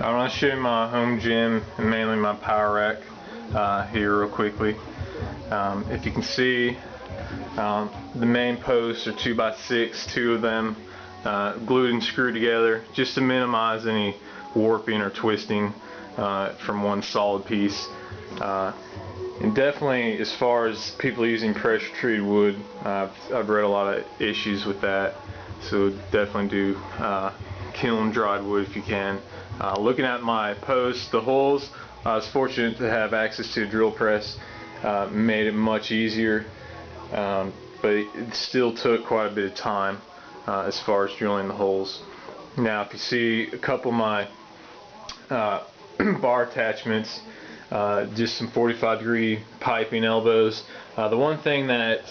I want to show you my home gym and mainly my power rack here real quickly. If you can see, the main posts are 2x6, two of them glued and screwed together just to minimize any warping or twisting from one solid piece. And definitely, as far as people using pressure treated wood, I've read a lot of issues with that. So definitely do kiln dried wood if you can. Looking at my posts, the holes, I was fortunate to have access to a drill press. Made it much easier, but it still took quite a bit of time as far as drilling the holes. Now, if you see a couple of my bar attachments, just some 45-degree piping elbows. The one thing that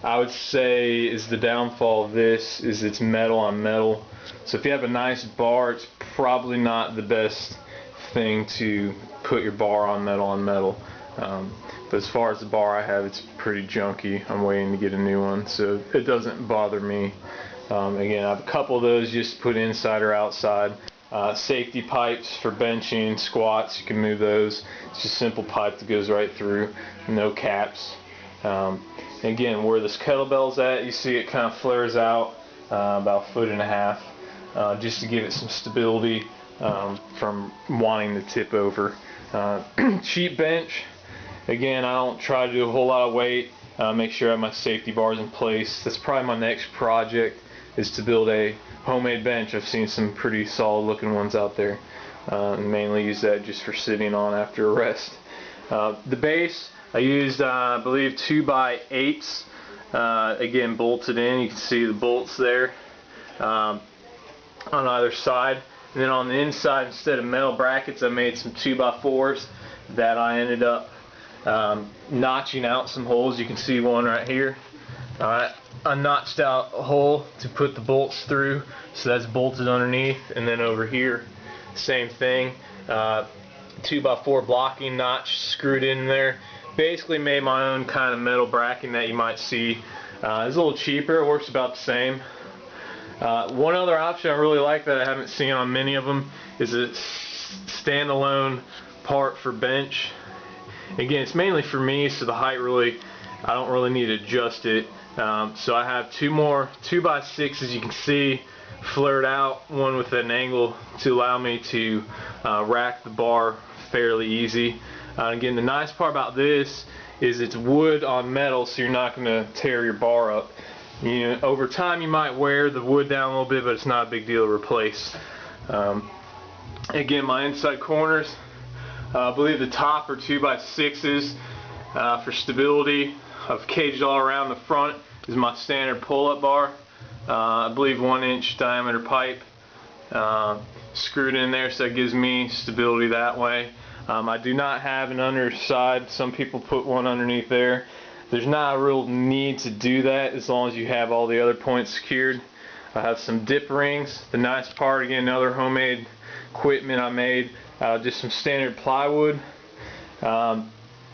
I would say is the downfall of this is it's metal on metal. So if you have a nice bar, it's probably not the best thing to put your bar on metal. But as far as the bar I have, it's pretty junky. I'm waiting to get a new one, so it doesn't bother me. Again, I have a couple of those just to put inside or outside. Safety pipes for benching, squats, you can move those. It's just a simple pipe that goes right through, no caps. Again, where this kettlebell's at, you see it kind of flares out about 1.5 feet, just to give it some stability from wanting to tip over. Cheap bench, again, I don't try to do a whole lot of weight. Make sure I have my safety bars in place. That's probably my next project, is to build a homemade bench. I've seen some pretty solid looking ones out there, and mainly use that just for sitting on after a rest. The base, I used I believe 2x8s, again bolted in. You can see the bolts there on either side, and then on the inside, instead of metal brackets, I made some 2x4s that I ended up notching out some holes. You can see one right here. I notched out a hole to put the bolts through, so that's bolted underneath, and then over here, same thing, 2x4 blocking notch screwed in there. Basically made my own kind of metal bracking that you might see. It's a little cheaper, it works about the same. One other option I really like that I haven't seen on many of them is a standalone part for bench. Again, it's mainly for me, so the height really, I don't really need to adjust it. So I have two more 2x6s, you can see, flared out, one with an angle to allow me to rack the bar fairly easy. Again, the nice part about this is it's wood on metal, so you're not going to tear your bar up. You know, over time you might wear the wood down a little bit, but it's not a big deal to replace. Again, my inside corners, I believe the top are 2x6s for stability. I've caged all around. The front is my standard pull-up bar. I believe 1-inch diameter pipe screwed in there, so that gives me stability that way. I do not have an underside. Some people put one underneath there. There's not a real need to do that as long as you have all the other points secured. I have some dip rings. The nice part, again, another homemade equipment I made, just some standard plywood.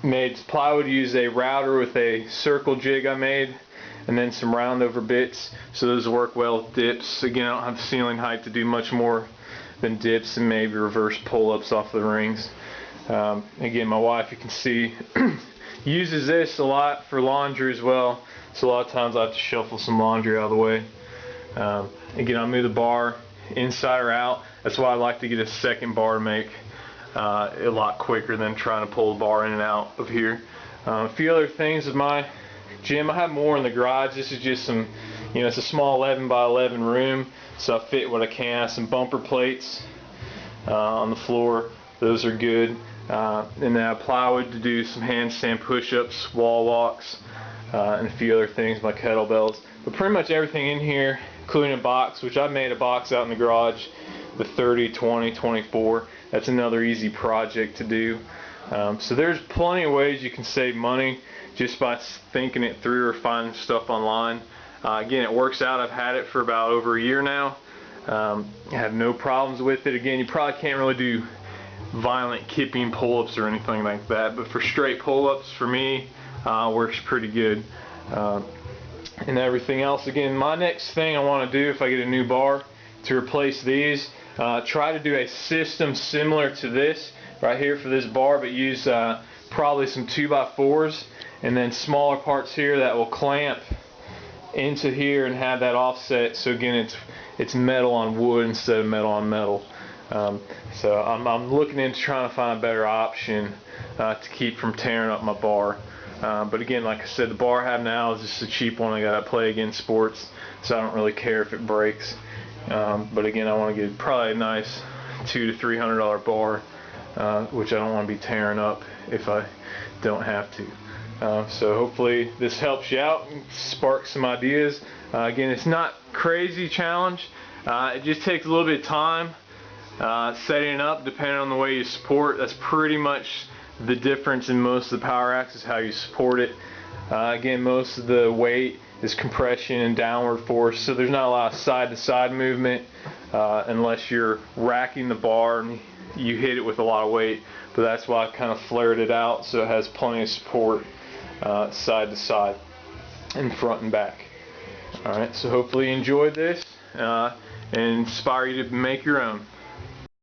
Made plywood, use a router with a circle jig I made, and then some round over bits, so those work well with dips. Again, I don't have the ceiling height to do much more than dips and maybe reverse pull-ups off the rings. Again, my wife, you can see, uses this a lot for laundry as well, so a lot of times I have to shuffle some laundry out of the way. Again, I move the bar inside or out. That's why I like to get a second bar to make a lot quicker than trying to pull the bar in and out of here. A few other things with my gym, I have more in the garage. This is just some, you know, it's a small 11x11 room, so I fit what I can. Some bumper plates on the floor, those are good. And then I have plywood to do some handstand push-ups, wall walks, and a few other things, my kettlebells. But pretty much everything in here, including a box, which I made a box out in the garage with 30, 20, 24. That's another easy project to do. So there's plenty of ways you can save money just by thinking it through or finding stuff online. Again, it works out. I've had it for about over a year now. I have no problems with it. Again, you probably can't really do violent kipping pull-ups or anything like that, but for straight pull-ups, for me, works pretty good. And everything else, again, my next thing I want to do if I get a new bar to replace these, Try to do a system similar to this right here for this bar, but use probably some 2x4s and then smaller parts here that will clamp into here and have that offset. So again, it's metal on wood instead of metal on metal. So I'm looking into trying to find a better option to keep from tearing up my bar. But again, like I said, the bar I have now is just a cheap one I got to play against sports, so I don't really care if it breaks. But again, I want to get probably a nice $200 to $300 bar, which I don't want to be tearing up if I don't have to. So hopefully this helps you out and sparks some ideas. Again, it's not crazy challenge. It just takes a little bit of time setting it up, depending on the way you support. That's pretty much the difference in most of the power axe, is how you support it. Again, most of the weight is compression and downward force, so there's not a lot of side-to-side movement unless you're racking the bar and you hit it with a lot of weight. But that's why I kind of flared it out so it has plenty of support side to side and front and back. Alright, so hopefully you enjoyed this and inspire you to make your own.